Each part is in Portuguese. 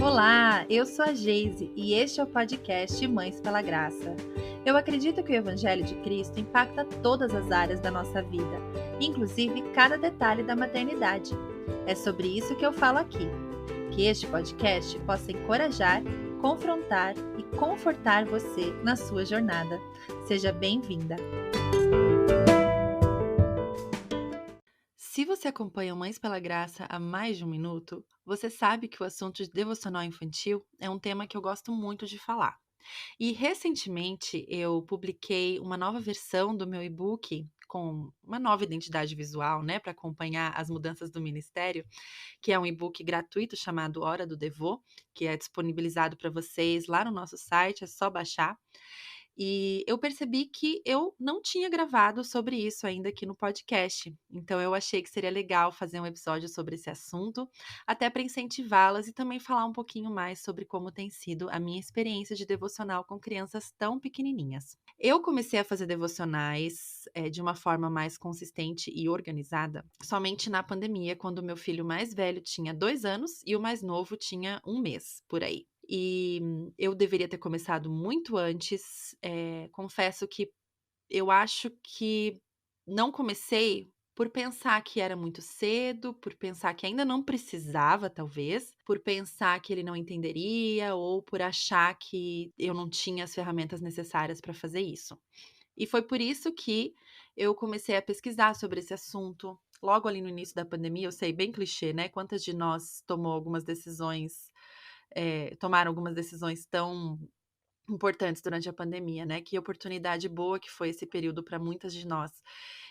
Olá, eu sou a Geise e este é o podcast Mães pela Graça. Eu acredito que o Evangelho de Cristo impacta todas as áreas da nossa vida, inclusive cada detalhe da maternidade. É sobre isso que eu falo aqui. Que este podcast possa encorajar, confrontar e confortar você na sua jornada. Seja bem-vinda! Se você acompanha Mães pela Graça há mais de um minuto, você sabe que o assunto de devocional infantil é um tema que eu gosto muito de falar. E recentemente eu publiquei uma nova versão do meu e-book com uma nova identidade visual, né, para acompanhar as mudanças do ministério, que é um e-book gratuito chamado Hora do Devô, que é disponibilizado para vocês lá no nosso site, é só baixar. E eu percebi que eu não tinha gravado sobre isso ainda aqui no podcast. Então eu achei que seria legal fazer um episódio sobre esse assunto, até para incentivá-las e também falar um pouquinho mais sobre como tem sido a minha experiência de devocional com crianças tão pequenininhas. Eu comecei a fazer devocionais de uma forma mais consistente e organizada somente na pandemia, quando o meu filho mais velho tinha 2 anos e o mais novo tinha um mês, por aí. E eu deveria ter começado muito antes. Confesso que eu acho que não comecei por pensar que era muito cedo, por pensar que ainda não precisava, talvez, por pensar que ele não entenderia ou por achar que eu não tinha as ferramentas necessárias para fazer isso. E foi por isso que eu comecei a pesquisar sobre esse assunto. Logo ali no início da pandemia, eu sei, bem clichê, né? Quantas de nós tomaram algumas decisões tão importantes durante a pandemia, né? Que oportunidade boa que foi esse período para muitas de nós.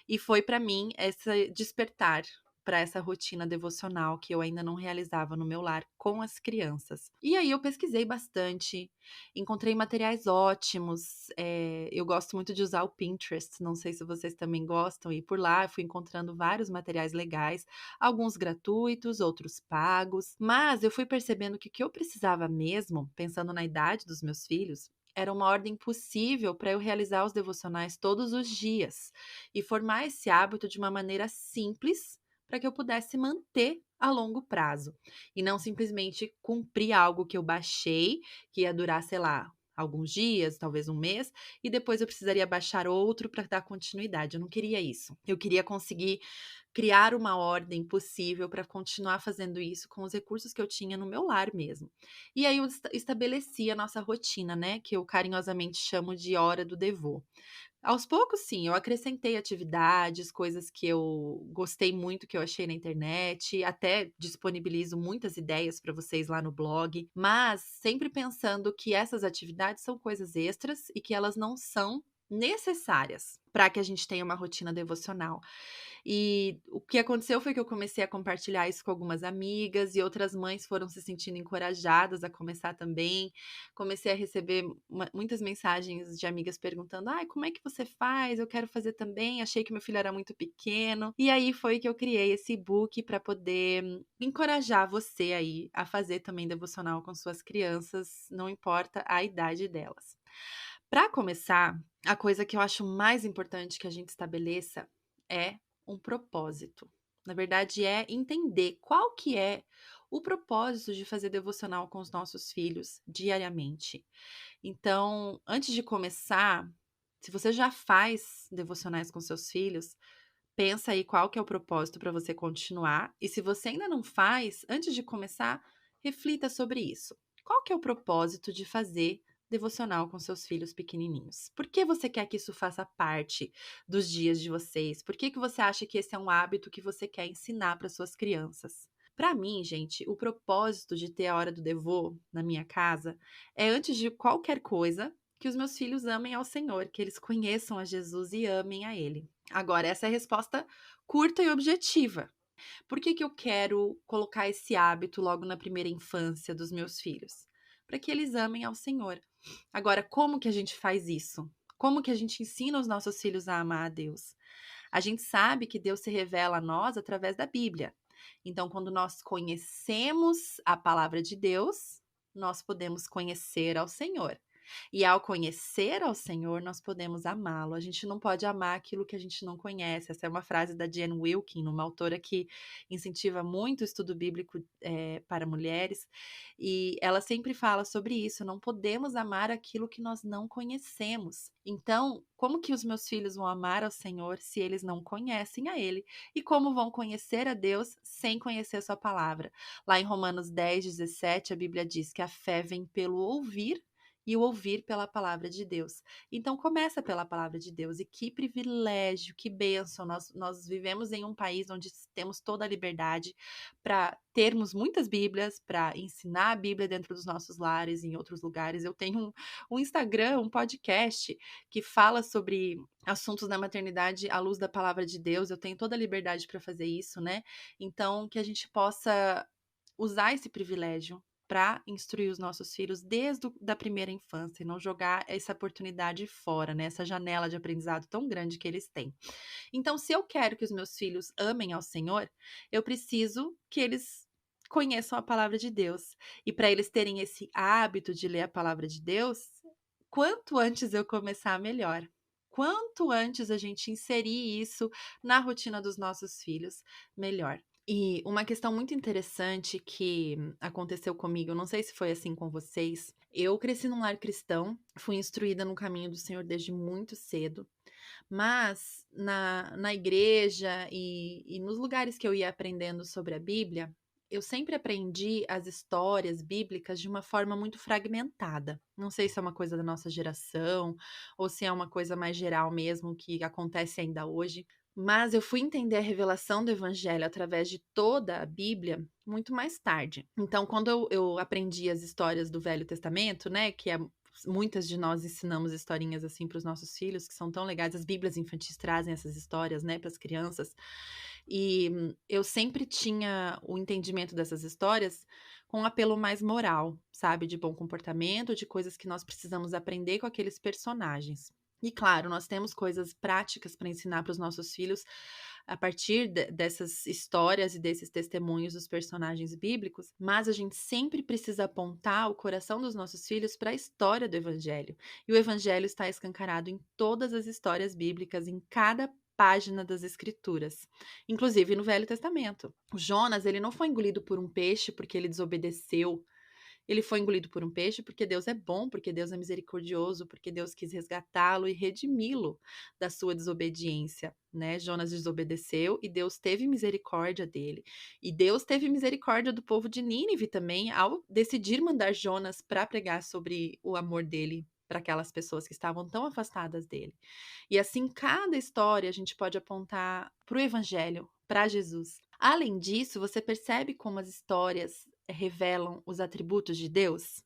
E foi para mim esse despertar para essa rotina devocional que eu ainda não realizava no meu lar com as crianças. E aí eu pesquisei bastante, encontrei materiais ótimos. Eu gosto muito de usar o Pinterest, não sei se vocês também gostam, e por lá eu fui encontrando vários materiais legais, alguns gratuitos, outros pagos, mas eu fui percebendo que o que eu precisava mesmo, pensando na idade dos meus filhos, era uma ordem possível para eu realizar os devocionais todos os dias e formar esse hábito de uma maneira simples para que eu pudesse manter a longo prazo e não simplesmente cumprir algo que eu baixei, que ia durar, sei lá, alguns dias, talvez um mês, e depois eu precisaria baixar outro para dar continuidade. Eu não queria isso. Eu queria conseguir criar uma ordem possível para continuar fazendo isso com os recursos que eu tinha no meu lar mesmo. E aí eu estabeleci a nossa rotina, né, que eu carinhosamente chamo de hora do devô. Aos poucos, sim, eu acrescentei atividades, coisas que eu gostei muito, que eu achei na internet, até disponibilizo muitas ideias para vocês lá no blog, mas sempre pensando que essas atividades são coisas extras e que elas não são necessárias para que a gente tenha uma rotina devocional. E o que aconteceu foi que eu comecei a compartilhar isso com algumas amigas e outras mães foram se sentindo encorajadas a começar também. Comecei a receber muitas mensagens de amigas perguntando: ai, como é que você faz? Eu quero fazer também. Achei que meu filho era muito pequeno. E aí foi que eu criei esse e-book para poder encorajar você aí a fazer também devocional com suas crianças, não importa a idade delas. Para começar, a coisa que eu acho mais importante que a gente estabeleça é um propósito. Na verdade, é entender qual que é o propósito de fazer devocional com os nossos filhos diariamente. Então, antes de começar, se você já faz devocionais com seus filhos, pensa aí qual que é o propósito para você continuar. E se você ainda não faz, antes de começar, reflita sobre isso. Qual que é o propósito de fazer devocional com seus filhos pequenininhos? Por que você quer que isso faça parte dos dias de vocês? Por que você acha que esse é um hábito que você quer ensinar para suas crianças? Para mim, gente, o propósito de ter a hora do devô na minha casa é, antes de qualquer coisa, que os meus filhos amem ao Senhor, que eles conheçam a Jesus e amem a Ele. Agora, essa é a resposta curta e objetiva. Por que eu quero colocar esse hábito logo na primeira infância dos meus filhos? Para que eles amem ao Senhor. Agora, como que a gente faz isso? Como que a gente ensina os nossos filhos a amar a Deus? A gente sabe que Deus se revela a nós através da Bíblia. Então, quando nós conhecemos a palavra de Deus, nós podemos conhecer ao Senhor. E ao conhecer ao Senhor, nós podemos amá-lo. A gente não pode amar aquilo que a gente não conhece. Essa é uma frase da Jane Wilkin, uma autora que incentiva muito o estudo bíblico para mulheres. E ela sempre fala sobre isso. Não podemos amar aquilo que nós não conhecemos. Então, como que os meus filhos vão amar ao Senhor se eles não conhecem a Ele? E como vão conhecer a Deus sem conhecer a sua palavra? Lá em Romanos 10:17, a Bíblia diz que a fé vem pelo ouvir e o ouvir pela palavra de Deus. Então começa pela palavra de Deus, e que privilégio, que bênção, nós vivemos em um país onde temos toda a liberdade para termos muitas Bíblias, para ensinar a Bíblia dentro dos nossos lares, em outros lugares. Eu tenho um Instagram, um podcast que fala sobre assuntos da maternidade à luz da palavra de Deus. Eu tenho toda a liberdade para fazer isso, né? Então que a gente possa usar esse privilégio para instruir os nossos filhos desde da primeira infância e não jogar essa oportunidade fora, né? Essa janela de aprendizado tão grande que eles têm. Então, se eu quero que os meus filhos amem ao Senhor, eu preciso que eles conheçam a palavra de Deus. E para eles terem esse hábito de ler a palavra de Deus, quanto antes eu começar, melhor. Quanto antes a gente inserir isso na rotina dos nossos filhos, melhor. E uma questão muito interessante que aconteceu comigo, eu não sei se foi assim com vocês. Eu cresci num lar cristão, fui instruída no caminho do Senhor desde muito cedo, mas na igreja e nos lugares que eu ia aprendendo sobre a Bíblia, eu sempre aprendi as histórias bíblicas de uma forma muito fragmentada. Não sei se é uma coisa da nossa geração ou se é uma coisa mais geral mesmo que acontece ainda hoje. Mas eu fui entender a revelação do evangelho através de toda a Bíblia muito mais tarde. Então, quando eu aprendi as histórias do Velho Testamento, né, que é muitas de nós ensinamos historinhas assim para os nossos filhos, que são tão legais. As Bíblias infantis trazem essas histórias, né, para as crianças. E eu sempre tinha o entendimento dessas histórias com um apelo mais moral, sabe, de bom comportamento, de coisas que nós precisamos aprender com aqueles personagens. E claro, nós temos coisas práticas para ensinar para os nossos filhos a partir dessas histórias e desses testemunhos dos personagens bíblicos, mas a gente sempre precisa apontar o coração dos nossos filhos para a história do Evangelho. E o Evangelho está escancarado em todas as histórias bíblicas, em cada página das Escrituras, inclusive no Velho Testamento. O Jonas, ele não foi engolido por um peixe porque ele desobedeceu. Ele foi engolido por um peixe porque Deus é bom, porque Deus é misericordioso, porque Deus quis resgatá-lo e redimi-lo da sua desobediência, né? Jonas desobedeceu e Deus teve misericórdia dele. E Deus teve misericórdia do povo de Nínive também ao decidir mandar Jonas para pregar sobre o amor dele para aquelas pessoas que estavam tão afastadas dele. E assim, cada história a gente pode apontar para o Evangelho, para Jesus. Além disso, você percebe como as histórias revelam os atributos de Deus?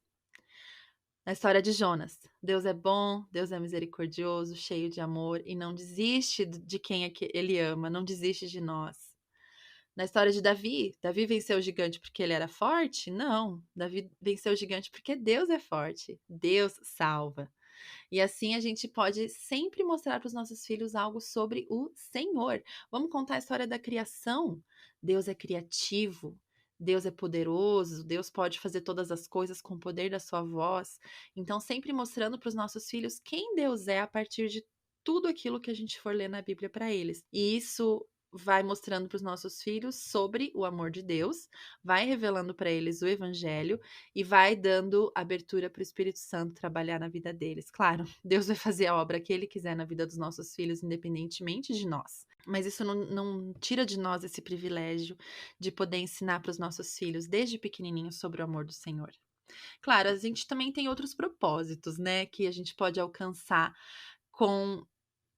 Na história de Jonas, Deus é bom, Deus é misericordioso, cheio de amor e não desiste de quem é que ele ama, não desiste de nós. Na história de Davi, Davi venceu o gigante porque ele era forte? Não, Davi venceu o gigante porque Deus é forte, Deus salva. E assim a gente pode sempre mostrar para os nossos filhos algo sobre o Senhor. Vamos contar a história da criação? Deus é criativo, Deus é poderoso, Deus pode fazer todas as coisas com o poder da sua voz. Então, sempre mostrando para os nossos filhos quem Deus é a partir de tudo aquilo que a gente for ler na Bíblia para eles. E isso vai mostrando para os nossos filhos sobre o amor de Deus, vai revelando para eles o evangelho e vai dando abertura para o Espírito Santo trabalhar na vida deles. Claro, Deus vai fazer a obra que Ele quiser na vida dos nossos filhos, independentemente de nós. Mas isso não tira de nós esse privilégio de poder ensinar para os nossos filhos, desde pequenininhos, sobre o amor do Senhor. Claro, a gente também tem outros propósitos, né, que a gente pode alcançar com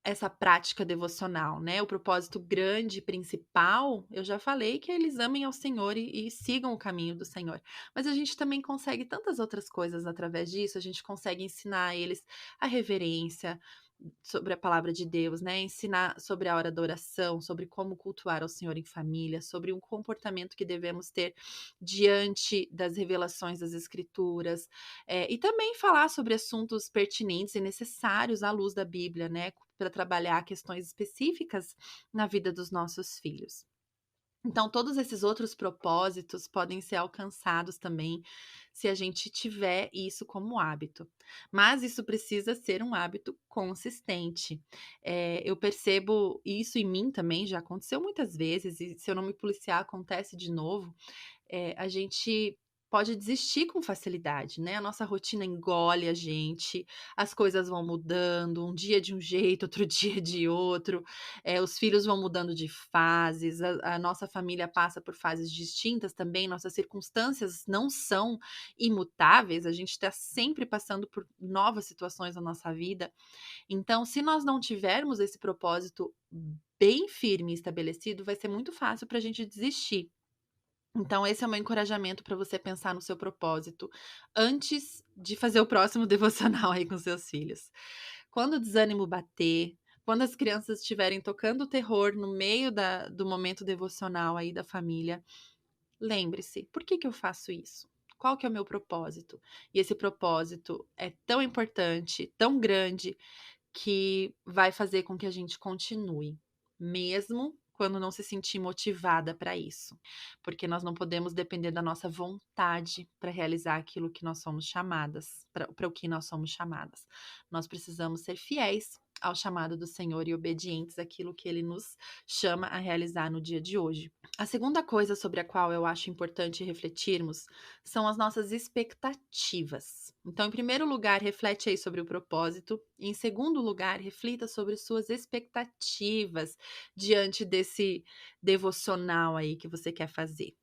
essa prática devocional, né? O propósito grande, principal, eu já falei que eles amem ao Senhor e sigam o caminho do Senhor. Mas a gente também consegue tantas outras coisas através disso, a gente consegue ensinar a eles a reverência sobre a palavra de Deus, né? Ensinar sobre a hora da oração, sobre como cultuar ao Senhor em família, sobre um comportamento que devemos ter diante das revelações das Escrituras, e também falar sobre assuntos pertinentes e necessários à luz da Bíblia, né? Para trabalhar questões específicas na vida dos nossos filhos. Então, todos esses outros propósitos podem ser alcançados também se a gente tiver isso como hábito. Mas isso precisa ser um hábito consistente. Eu percebo isso em mim também, já aconteceu muitas vezes, e se eu não me policiar, acontece de novo. A gente pode desistir com facilidade, né, a nossa rotina engole a gente, as coisas vão mudando, um dia de um jeito, outro dia de outro, os filhos vão mudando de fases, a nossa família passa por fases distintas também, nossas circunstâncias não são imutáveis, a gente está sempre passando por novas situações na nossa vida. Então, se nós não tivermos esse propósito bem firme e estabelecido, vai ser muito fácil para a gente desistir. Então, esse é o meu encorajamento para você pensar no seu propósito antes de fazer o próximo devocional aí com seus filhos. Quando o desânimo bater, quando as crianças estiverem tocando o terror no meio do momento devocional aí da família, lembre-se: por que que eu faço isso? Qual que é o meu propósito? E esse propósito é tão importante, tão grande, que vai fazer com que a gente continue, mesmo quando não se sentir motivada para isso, porque nós não podemos depender da nossa vontade para realizar aquilo que nós somos chamadas, para o que nós somos chamadas. Nós precisamos ser fiéis ao chamado do Senhor e obedientes àquilo que ele nos chama a realizar no dia de hoje. A segunda coisa sobre a qual eu acho importante refletirmos são as nossas expectativas. Então, em primeiro lugar, reflete aí sobre o propósito. Em segundo lugar, reflita sobre suas expectativas diante desse devocional aí que você quer fazer.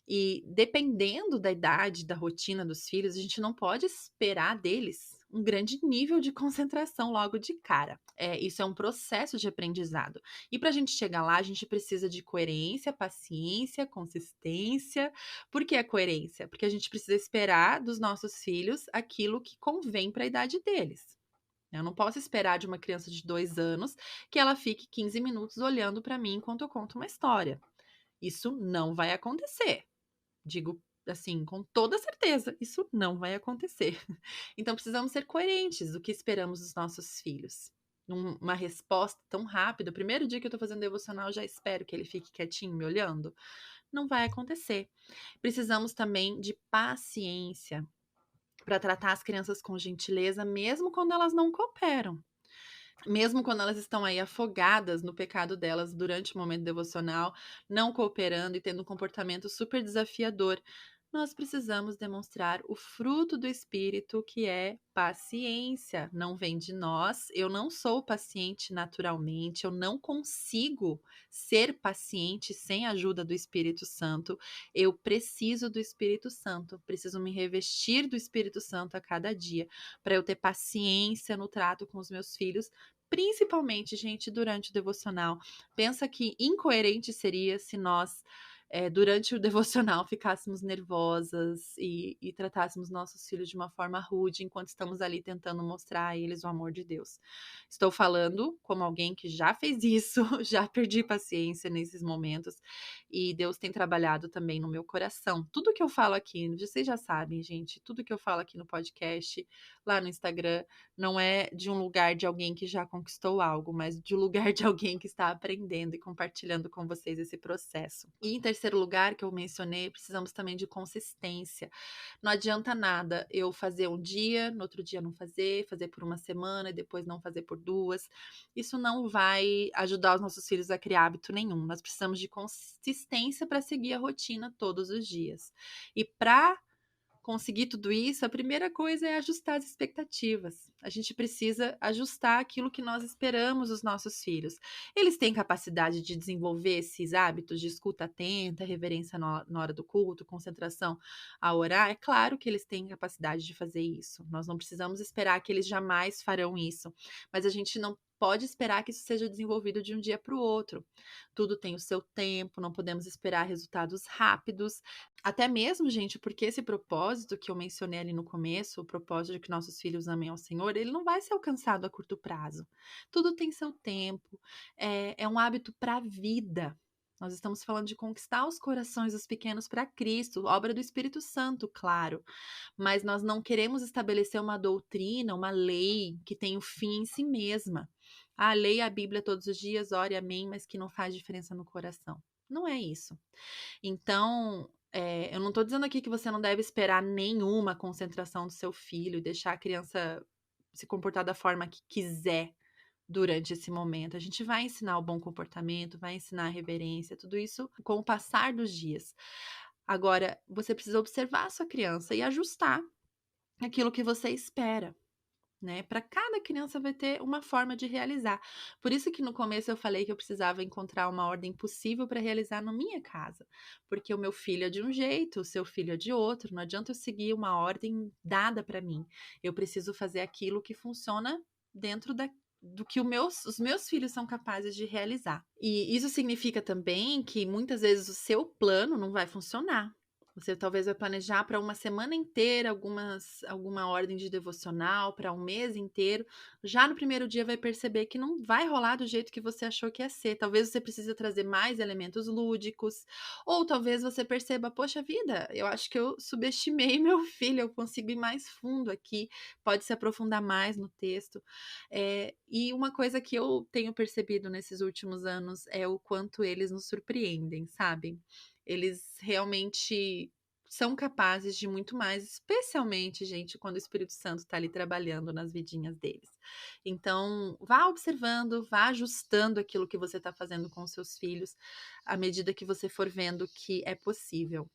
E dependendo da idade, da rotina dos filhos, a gente não pode esperar deles um grande nível de concentração logo de cara. Isso é um processo de aprendizado. E para a gente chegar lá, a gente precisa de coerência, paciência, consistência. Por que a coerência? Porque a gente precisa esperar dos nossos filhos aquilo que convém para a idade deles. Eu não posso esperar de uma criança de 2 anos que ela fique 15 minutos olhando para mim enquanto eu conto uma história. Isso não vai acontecer. Digo, assim, com toda certeza, isso não vai acontecer. Então precisamos ser coerentes do que esperamos dos nossos filhos. Uma resposta tão rápida, o primeiro dia que eu tô fazendo devocional, eu já espero que ele fique quietinho me olhando. Não vai acontecer. Precisamos também de paciência para tratar as crianças com gentileza, mesmo quando elas não cooperam. Mesmo quando elas estão aí afogadas no pecado delas durante o momento devocional, não cooperando e tendo um comportamento super desafiador, nós precisamos demonstrar o fruto do Espírito, que é paciência. Não vem de nós. Eu não sou paciente naturalmente, eu não consigo ser paciente sem a ajuda do Espírito Santo. Eu preciso do Espírito Santo, preciso me revestir do Espírito Santo a cada dia, para eu ter paciência no trato com os meus filhos. Principalmente, gente, durante o devocional. Pensa que incoerente seria se nós, durante o devocional, ficássemos nervosas e tratássemos nossos filhos de uma forma rude enquanto estamos ali tentando mostrar a eles o amor de Deus. Estou falando como alguém que já fez isso, já perdi paciência nesses momentos e Deus tem trabalhado também no meu coração. Tudo que eu falo aqui, vocês já sabem, gente, tudo que eu falo aqui no podcast, lá no Instagram, não é de um lugar de alguém que já conquistou algo, mas de um lugar de alguém que está aprendendo e compartilhando com vocês esse processo. E em terceiro lugar, que eu mencionei, precisamos também de consistência. Não adianta nada eu fazer um dia, no outro dia não fazer, fazer por uma semana e depois não fazer por 2. Isso não vai ajudar os nossos filhos a criar hábito nenhum. Nós precisamos de consistência para seguir a rotina todos os dias. E para conseguir tudo isso, a primeira coisa é ajustar as expectativas. A gente precisa ajustar aquilo que nós esperamos dos nossos filhos. Eles têm capacidade de desenvolver esses hábitos de escuta atenta, reverência na hora do culto, concentração a orar? É claro que eles têm capacidade de fazer isso. Nós não precisamos esperar que eles jamais farão isso, mas a gente não pode esperar que isso seja desenvolvido de um dia para o outro. Tudo tem o seu tempo, não podemos esperar resultados rápidos. Até mesmo, gente, porque esse propósito que eu mencionei ali no começo, o propósito de que nossos filhos amem ao Senhor, ele não vai ser alcançado a curto prazo. Tudo tem seu tempo, é um hábito para a vida. Nós estamos falando de conquistar os corações dos pequenos para Cristo, obra do Espírito Santo, claro. Mas nós não queremos estabelecer uma doutrina, uma lei que tem o fim em si mesma. Ah, leia a Bíblia todos os dias, ore, amém, mas que não faz diferença no coração. Não é isso. Então, eu não tô dizendo aqui que você não deve esperar nenhuma concentração do seu filho e deixar a criança se comportar da forma que quiser durante esse momento. A gente vai ensinar o bom comportamento, vai ensinar a reverência, tudo isso com o passar dos dias. Agora, você precisa observar a sua criança e ajustar aquilo que você espera. Né, para cada criança vai ter uma forma de realizar. Por isso que no começo eu falei que eu precisava encontrar uma ordem possível para realizar na minha casa, porque o meu filho é de um jeito, o seu filho é de outro, não adianta eu seguir uma ordem dada para mim. Eu preciso fazer aquilo que funciona dentro do que os meus filhos são capazes de realizar. E isso significa também que muitas vezes o seu plano não vai funcionar. Você talvez vai planejar para uma semana inteira alguma ordem de devocional, para um mês inteiro. Já no primeiro dia vai perceber que não vai rolar do jeito que você achou que ia ser. Talvez você precise trazer mais elementos lúdicos, ou talvez você perceba, poxa vida, eu acho que eu subestimei meu filho, eu consigo ir mais fundo aqui, pode se aprofundar mais no texto. E uma coisa que eu tenho percebido nesses últimos anos é o quanto eles nos surpreendem, sabe? Eles realmente são capazes de muito mais, especialmente, gente, quando o Espírito Santo está ali trabalhando nas vidinhas deles. Então, vá observando, vá ajustando aquilo que você está fazendo com os seus filhos, à medida que você for vendo que é possível.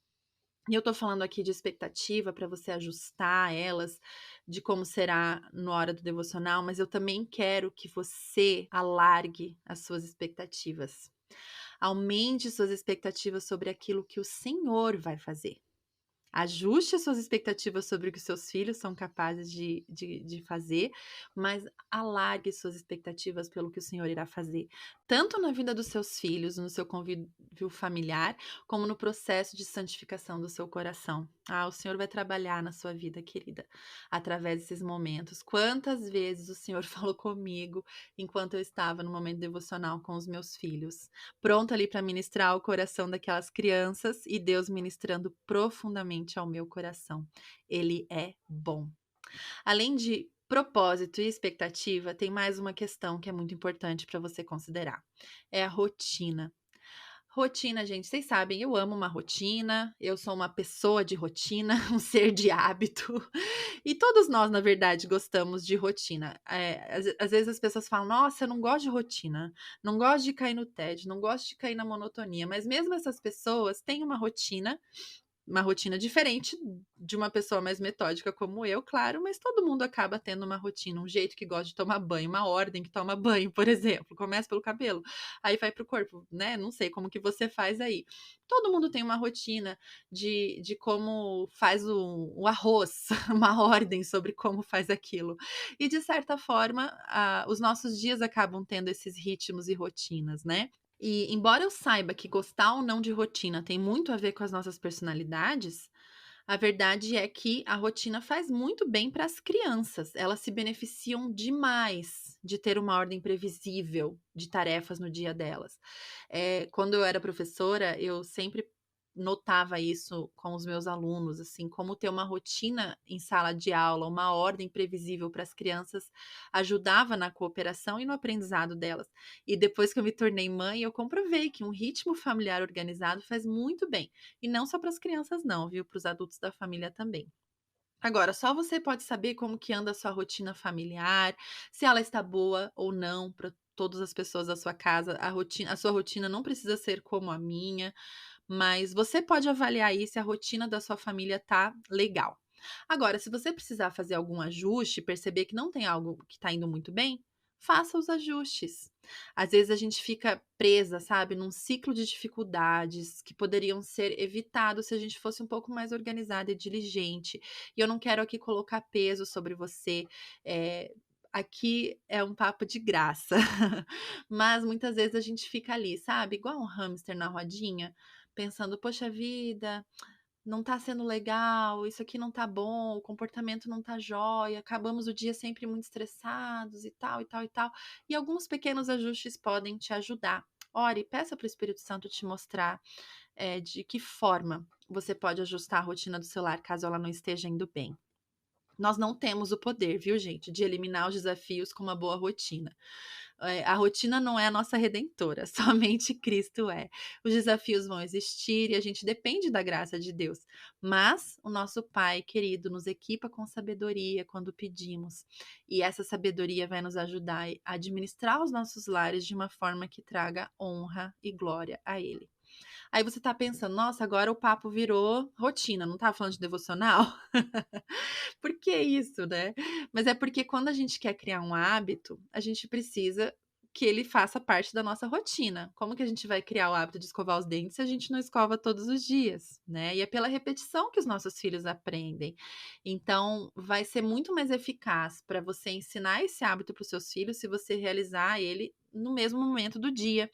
E eu tô falando aqui de expectativa para você ajustar elas, de como será na hora do devocional, mas eu também quero que você alargue as suas expectativas. Aumente suas expectativas sobre aquilo que o Senhor vai fazer. Ajuste as suas expectativas sobre o que seus filhos são capazes de fazer, mas alargue suas expectativas pelo que o Senhor irá fazer, tanto na vida dos seus filhos, no seu convívio familiar, como no processo de santificação do seu coração. Ah, o Senhor vai trabalhar na sua vida, querida, através desses momentos. Quantas vezes o Senhor falou comigo enquanto eu estava no momento devocional com os meus filhos, pronta ali para ministrar o coração daquelas crianças e Deus ministrando profundamente ao meu coração. Ele é bom. Além de propósito e expectativa, tem mais uma questão que é muito importante para você considerar. É a rotina. Rotina, gente, vocês sabem, eu amo uma rotina, eu sou uma pessoa de rotina, um ser de hábito, e todos nós, na verdade, gostamos de rotina. Às vezes as pessoas falam, nossa, eu não gosto de rotina, não gosto de cair no tédio, não gosto de cair na monotonia, mas mesmo essas pessoas têm uma rotina diferente de uma pessoa mais metódica como eu, claro, mas todo mundo acaba tendo uma rotina, um jeito que gosta de tomar banho, uma ordem que toma banho, por exemplo. Começa pelo cabelo, aí vai para o corpo, né? Não sei como que você faz aí. Todo mundo tem uma rotina de como faz o arroz, uma ordem sobre como faz aquilo. E de certa forma, os nossos dias acabam tendo esses ritmos e rotinas, né? E embora eu saiba que gostar ou não de rotina tem muito a ver com as nossas personalidades, a verdade é que a rotina faz muito bem para as crianças. Elas se beneficiam demais de ter uma ordem previsível de tarefas no dia delas. Quando eu era professora, eu sempre notava isso com os meus alunos, assim, como ter uma rotina em sala de aula, uma ordem previsível para as crianças ajudava na cooperação e no aprendizado delas. E depois que eu me tornei mãe, eu comprovei que um ritmo familiar organizado faz muito bem. E não só para as crianças não, viu? Para os adultos da família também. Agora, só você pode saber como que anda a sua rotina familiar, se ela está boa ou não para todas as pessoas da sua casa. A sua rotina não precisa ser como a minha, mas você pode avaliar aí se a rotina da sua família tá legal. Agora, se você precisar fazer algum ajuste, perceber que não tem algo que está indo muito bem, faça os ajustes. Às vezes a gente fica presa, sabe, num ciclo de dificuldades que poderiam ser evitados se a gente fosse um pouco mais organizada e diligente. E eu não quero aqui colocar peso sobre você. eh, Aqui é um papo de graça, mas muitas vezes a gente fica ali, sabe, igual um hamster na rodinha, pensando: "Poxa vida, não tá sendo legal, isso aqui não tá bom, o comportamento não tá jóia, acabamos o dia sempre muito estressados e tal, e tal, e tal". E alguns pequenos ajustes podem te ajudar. Ore, peça para o Espírito Santo te mostrar, de que forma você pode ajustar a rotina do celular caso ela não esteja indo bem. Nós não temos o poder, viu, gente, de eliminar os desafios com uma boa rotina. A rotina não é a nossa redentora, somente Cristo é. Os desafios vão existir e a gente depende da graça de Deus, mas o nosso Pai querido nos equipa com sabedoria quando pedimos, e essa sabedoria vai nos ajudar a administrar os nossos lares de uma forma que traga honra e glória a Ele. Aí você tá pensando, nossa, agora o papo virou rotina, não tava falando de devocional? Por que isso, né? Mas é porque quando a gente quer criar um hábito, a gente precisa que ele faça parte da nossa rotina. Como que a gente vai criar o hábito de escovar os dentes se a gente não escova todos os dias, né? E é pela repetição que os nossos filhos aprendem. Então, vai ser muito mais eficaz para você ensinar esse hábito para os seus filhos se você realizar ele no mesmo momento do dia,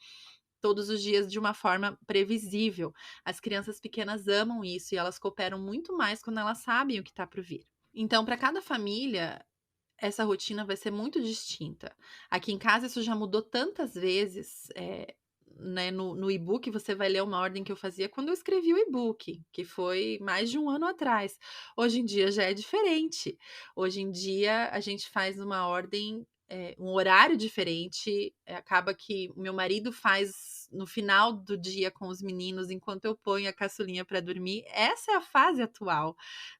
todos os dias de uma forma previsível. As crianças pequenas amam isso e elas cooperam muito mais quando elas sabem o que está por vir. Então, para cada família, essa rotina vai ser muito distinta. Aqui em casa isso já mudou tantas vezes, né, no e-book você vai ler uma ordem que eu fazia quando eu escrevi o e-book, que foi mais de 1 ano atrás. Hoje em dia já é diferente. Hoje em dia a gente faz uma ordem, um horário diferente, acaba que o meu marido faz no final do dia com os meninos, enquanto eu ponho a caçulinha para dormir. Essa é a fase atual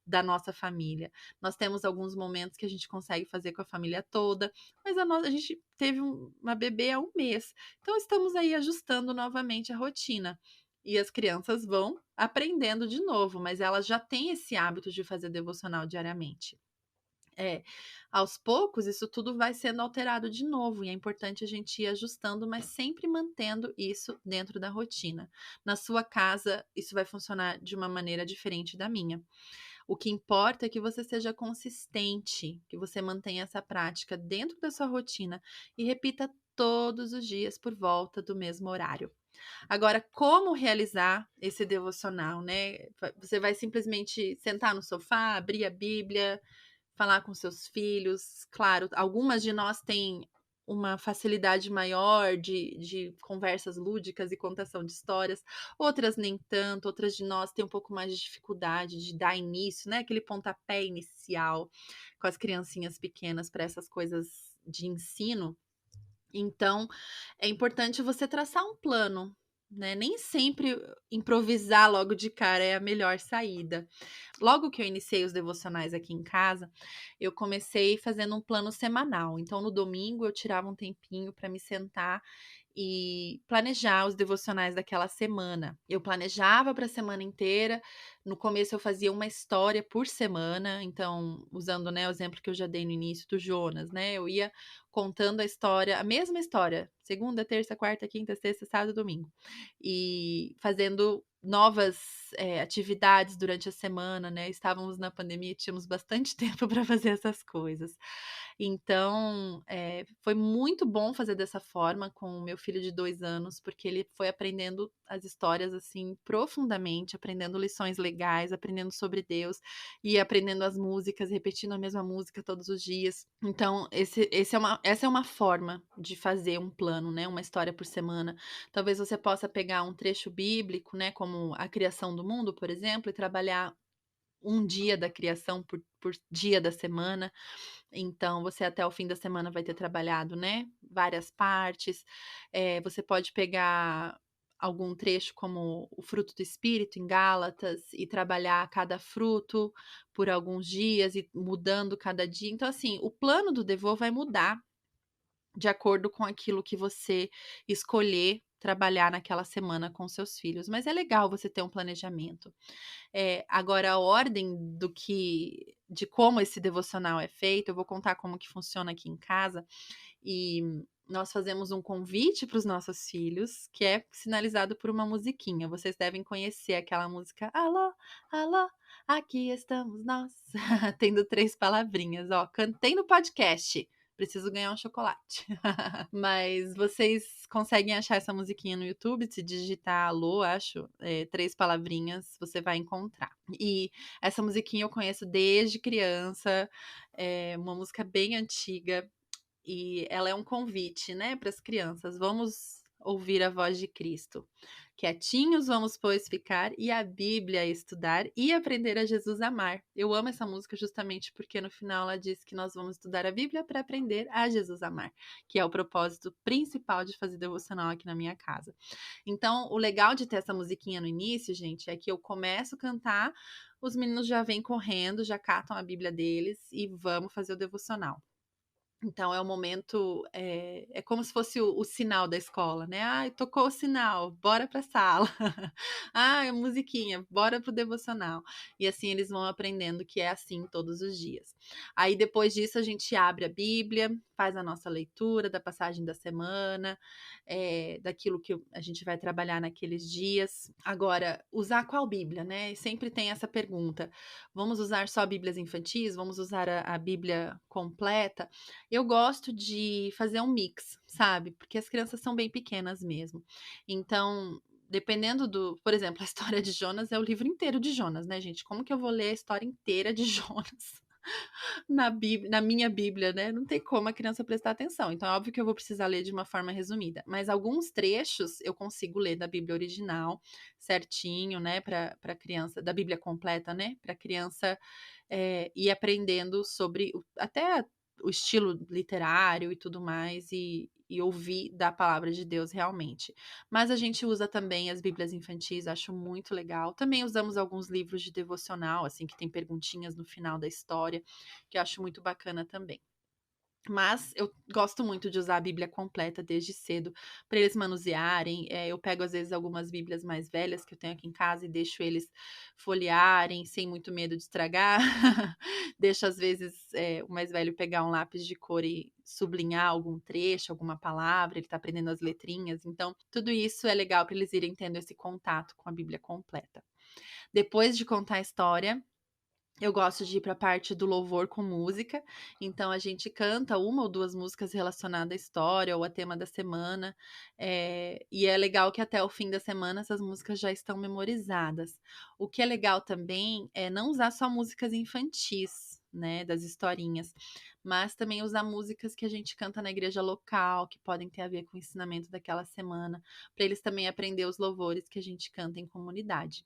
da nossa família. Nós temos alguns momentos que a gente consegue fazer com a família toda, mas a gente teve uma bebê há 1 mês. Então estamos aí ajustando novamente a rotina. E as crianças vão aprendendo de novo, mas elas já têm esse hábito de fazer devocional diariamente. É, aos poucos isso tudo vai sendo alterado de novo e é importante a gente ir ajustando, mas sempre mantendo isso dentro da rotina. Na sua casa, isso vai funcionar de uma maneira diferente da minha. O que importa é que você seja consistente, que você mantenha essa prática dentro da sua rotina e repita todos os dias por volta do mesmo horário. Agora, como realizar esse devocional, né? Você vai simplesmente sentar no sofá, abrir a Bíblia, falar com seus filhos. Claro, algumas de nós têm uma facilidade maior de conversas lúdicas e contação de histórias, outras nem tanto, outras de nós têm um pouco mais de dificuldade de dar início, né? Aquele pontapé inicial com as criancinhas pequenas para essas coisas de ensino. Então, é importante você traçar um plano, né? Nem sempre improvisar logo de cara é a melhor saída. Logo que eu iniciei os devocionais aqui em casa, eu comecei fazendo um plano semanal. Então, no domingo, eu tirava um tempinho para me sentar e planejar os devocionais daquela semana. Eu planejava para a semana inteira. No começo, eu fazia uma história por semana. Então, usando, né, o exemplo que eu já dei no início do Jonas, né? Eu ia contando a história, a mesma história, segunda, terça, quarta, quinta, sexta, sábado, domingo, e fazendo novas atividades durante a semana, né? Estávamos na pandemia e tínhamos bastante tempo para fazer essas coisas. Então, foi muito bom fazer dessa forma com o meu filho de 2 anos, porque ele foi aprendendo as histórias assim profundamente, aprendendo lições legais, aprendendo sobre Deus e aprendendo as músicas, repetindo a mesma música todos os dias. Então, essa é uma forma de fazer um plano, né? Uma história por semana. Talvez você possa pegar um trecho bíblico, né? Como a criação do mundo, por exemplo, e trabalhar um dia da criação por dia da semana. Então, você até o fim da semana vai ter trabalhado, né? Várias partes. Você pode pegar algum trecho como o fruto do espírito em Gálatas e trabalhar cada fruto por alguns dias e mudando cada dia. Então, assim, o plano do Devô vai mudar de acordo com aquilo que você escolher trabalhar naquela semana com seus filhos. Mas é legal você ter um planejamento. Agora, a ordem de como esse devocional é feito, eu vou contar como que funciona aqui em casa. E nós fazemos um convite para os nossos filhos, que é sinalizado por uma musiquinha. Vocês devem conhecer aquela música Alô, alô, aqui estamos nós. Tendo 3 palavrinhas, ó. Cantei no podcast. Preciso ganhar um chocolate. Mas vocês conseguem achar essa musiquinha no YouTube, se digitar alô, acho, 3 palavrinhas, você vai encontrar. E essa musiquinha eu conheço desde criança, é uma música bem antiga, e ela é um convite, né, para as crianças. Vamos ouvir a voz de Cristo. Quietinhos vamos, pois, ficar e a Bíblia estudar e aprender a Jesus amar. Eu amo essa música justamente porque no final ela diz que nós vamos estudar a Bíblia para aprender a Jesus amar, que é o propósito principal de fazer devocional aqui na minha casa. Então, o legal de ter essa musiquinha no início, gente, é que eu começo a cantar, os meninos já vêm correndo, já catam a Bíblia deles e vamos fazer o devocional. Então é o momento, é como se fosse o sinal da escola, né. "Ai, tocou o sinal, bora pra sala". "Ai, a musiquinha, bora pro devocional". E assim eles vão aprendendo que é assim todos os dias. Aí depois disso a gente abre a Bíblia, faz a nossa leitura da passagem da semana, daquilo que a gente vai trabalhar naqueles dias. Agora, usar qual Bíblia, né, sempre tem essa pergunta: "Vamos usar só Bíblias infantis? Vamos usar a Bíblia completa?". Eu gosto de fazer um mix, sabe, porque as crianças são bem pequenas mesmo. Então, dependendo do por exemplo, a história de Jonas é o livro inteiro de Jonas, né, gente, como que eu vou ler a história inteira de Jonas na minha Bíblia, né, não tem como a criança prestar atenção, então é óbvio que eu vou precisar ler de uma forma resumida, mas alguns trechos eu consigo ler da Bíblia original, certinho, né, pra criança da Bíblia completa, né, pra criança, ir aprendendo sobre até o estilo literário e tudo mais, e ouvir da palavra de Deus realmente. Mas a gente usa também as Bíblias infantis, acho muito legal. Também usamos alguns livros de devocional, assim, que tem perguntinhas no final da história, que eu acho muito bacana também. Mas eu gosto muito de usar a Bíblia completa desde cedo, para eles manusearem. Eu pego, às vezes, algumas Bíblias mais velhas que eu tenho aqui em casa e deixo eles folhearem sem muito medo de estragar. Deixo, às vezes, o mais velho pegar um lápis de cor e sublinhar algum trecho, alguma palavra, ele está aprendendo as letrinhas. Então, tudo isso é legal para eles irem tendo esse contato com a Bíblia completa. Depois de contar a história, eu gosto de ir para a parte do louvor com música, então a gente canta uma ou 2 músicas relacionadas à história ou a tema da semana, e é legal que até o fim da semana essas músicas já estão memorizadas. O que é legal também é não usar só músicas infantis, né, das historinhas, mas também usar músicas que a gente canta na igreja local, que podem ter a ver com o ensinamento daquela semana, para eles também aprender os louvores que a gente canta em comunidade.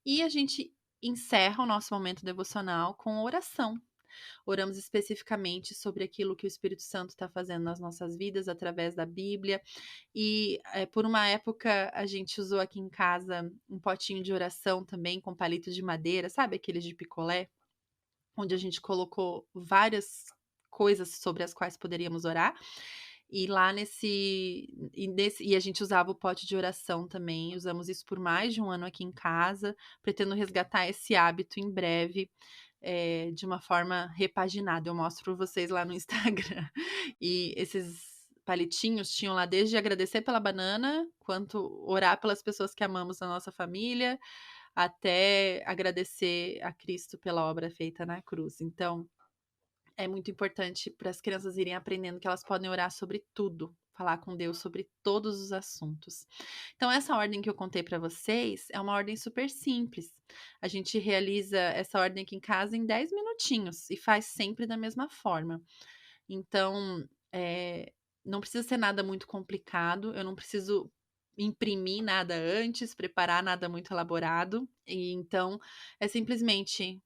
E a gente encerra o nosso momento devocional com oração. Oramos especificamente sobre aquilo que o Espírito Santo está fazendo nas nossas vidas através da Bíblia. E por uma época a gente usou aqui em casa um potinho de oração também com palito de madeira, sabe aqueles de picolé? Onde a gente colocou várias coisas sobre as quais poderíamos orar. E lá e a gente usava o pote de oração também, usamos isso por mais de um ano aqui em casa, pretendo resgatar esse hábito em breve, de uma forma repaginada, eu mostro para vocês lá no Instagram. E esses palitinhos tinham lá desde agradecer pela banana, quanto orar pelas pessoas que amamos na nossa família, até agradecer a Cristo pela obra feita na cruz. Então, é muito importante para as crianças irem aprendendo que elas podem orar sobre tudo, falar com Deus sobre todos os assuntos. Então, essa ordem que eu contei para vocês é uma ordem super simples. A gente realiza essa ordem aqui em casa em 10 minutinhos e faz sempre da mesma forma. Então, não precisa ser nada muito complicado, eu não preciso imprimir nada antes, preparar nada muito elaborado. E então, é simplesmente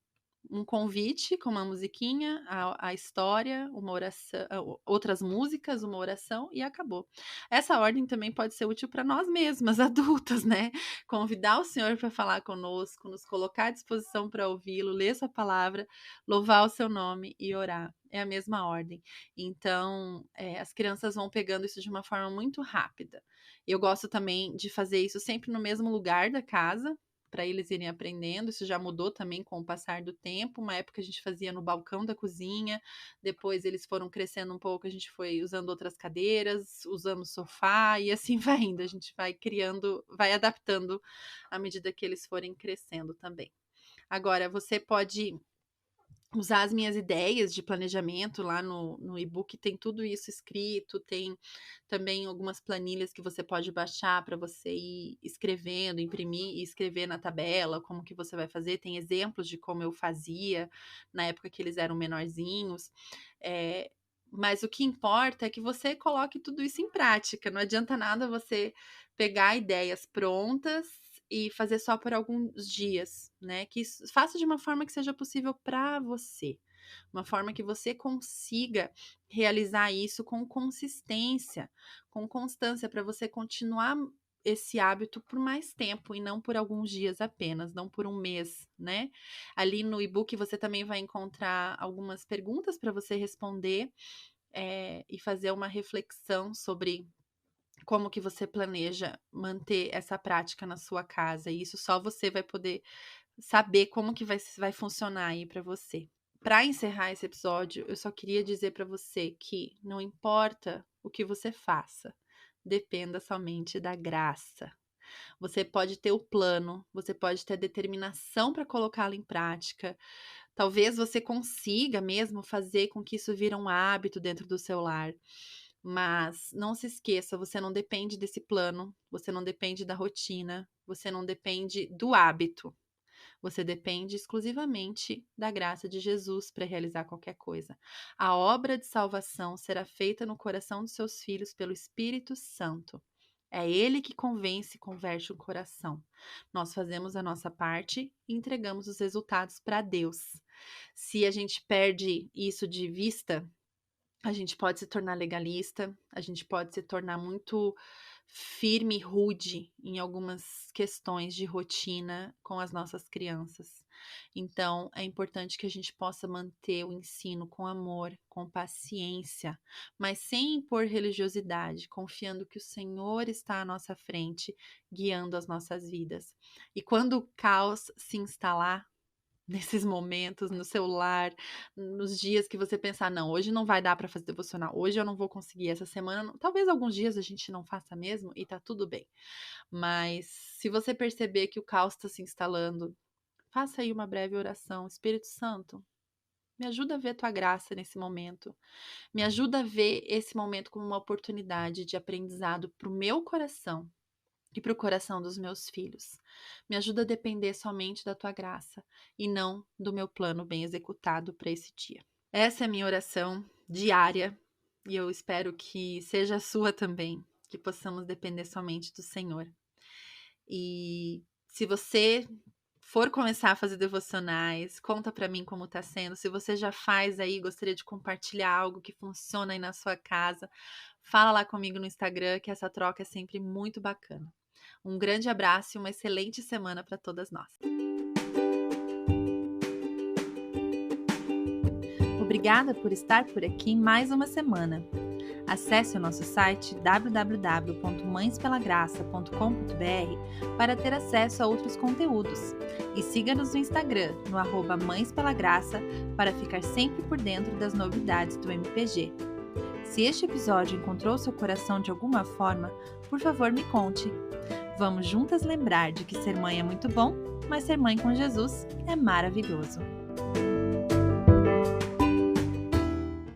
um convite com uma musiquinha, a história, uma oração, outras músicas, uma oração e acabou. Essa ordem também pode ser útil para nós mesmas, adultas, né? Convidar o Senhor para falar conosco, nos colocar à disposição para ouvi-lo, ler sua palavra, louvar o seu nome e orar. É a mesma ordem. Então, as crianças vão pegando isso de uma forma muito rápida. Eu gosto também de fazer isso sempre no mesmo lugar da casa, para eles irem aprendendo. Isso já mudou também com o passar do tempo. Uma época a gente fazia no balcão da cozinha, depois eles foram crescendo um pouco, a gente foi usando outras cadeiras, usamos sofá e assim vai indo. A gente vai criando, vai adaptando à medida que eles forem crescendo também. Agora, você pode usar as minhas ideias de planejamento lá no e-book, tem tudo isso escrito, tem também algumas planilhas que você pode baixar para você ir escrevendo, imprimir e escrever na tabela, como que você vai fazer, tem exemplos de como eu fazia na época que eles eram menorzinhos. Mas o que importa é que você coloque tudo isso em prática. Não adianta nada você pegar ideias prontas e fazer só por alguns dias, né? Faça de uma forma que seja possível para você, uma forma que você consiga realizar isso com consistência, com constância, para você continuar esse hábito por mais tempo e não por alguns dias apenas, não por um mês, né? Ali no e-book você também vai encontrar algumas perguntas para você responder e fazer uma reflexão sobre como que você planeja manter essa prática na sua casa. E isso só você vai poder saber como que vai funcionar aí para você. Para encerrar esse episódio, eu só queria dizer para você que não importa o que você faça, dependa somente da graça. Você pode ter o plano, você pode ter a determinação para colocá-lo em prática. Talvez você consiga mesmo fazer com que isso vira um hábito dentro do seu lar. Mas não se esqueça, você não depende desse plano, você não depende da rotina, você não depende do hábito. Você depende exclusivamente da graça de Jesus para realizar qualquer coisa. A obra de salvação será feita no coração dos seus filhos pelo Espírito Santo. É Ele que convence e converte o coração. Nós fazemos a nossa parte e entregamos os resultados para Deus. Se a gente perde isso de vista, a gente pode se tornar legalista, a gente pode se tornar muito firme e rude em algumas questões de rotina com as nossas crianças. Então, é importante que a gente possa manter o ensino com amor, com paciência, mas sem impor religiosidade, confiando que o Senhor está à nossa frente, guiando as nossas vidas. E quando o caos se instalar, nesses momentos, no celular, nos dias que você pensar: "Não, hoje não vai dar para fazer devocional, hoje eu não vou conseguir, essa semana não", talvez alguns dias a gente não faça mesmo e tá tudo bem. Mas se você perceber que o caos está se instalando, faça aí uma breve oração: "Espírito Santo, me ajuda a ver tua graça nesse momento. Me ajuda a ver esse momento como uma oportunidade de aprendizado para o meu coração e para o coração dos meus filhos. Me ajuda a depender somente da tua graça e não do meu plano bem executado para esse dia." Essa é a minha oração diária e eu espero que seja a sua também, que possamos depender somente do Senhor. E se você for começar a fazer devocionais, conta para mim como tá sendo. Se você já faz aí, gostaria de compartilhar algo que funciona aí na sua casa, fala lá comigo no Instagram, que essa troca é sempre muito bacana. Um grande abraço e uma excelente semana para todas nós. Obrigada por estar por aqui mais uma semana. Acesse o nosso site www.mãespelagraça.com.br para ter acesso a outros conteúdos. E siga-nos no Instagram, no @mãespelagraça, para ficar sempre por dentro das novidades do MPG. Se este episódio encontrou seu coração de alguma forma, por favor me conte. Vamos juntas lembrar de que ser mãe é muito bom, mas ser mãe com Jesus é maravilhoso.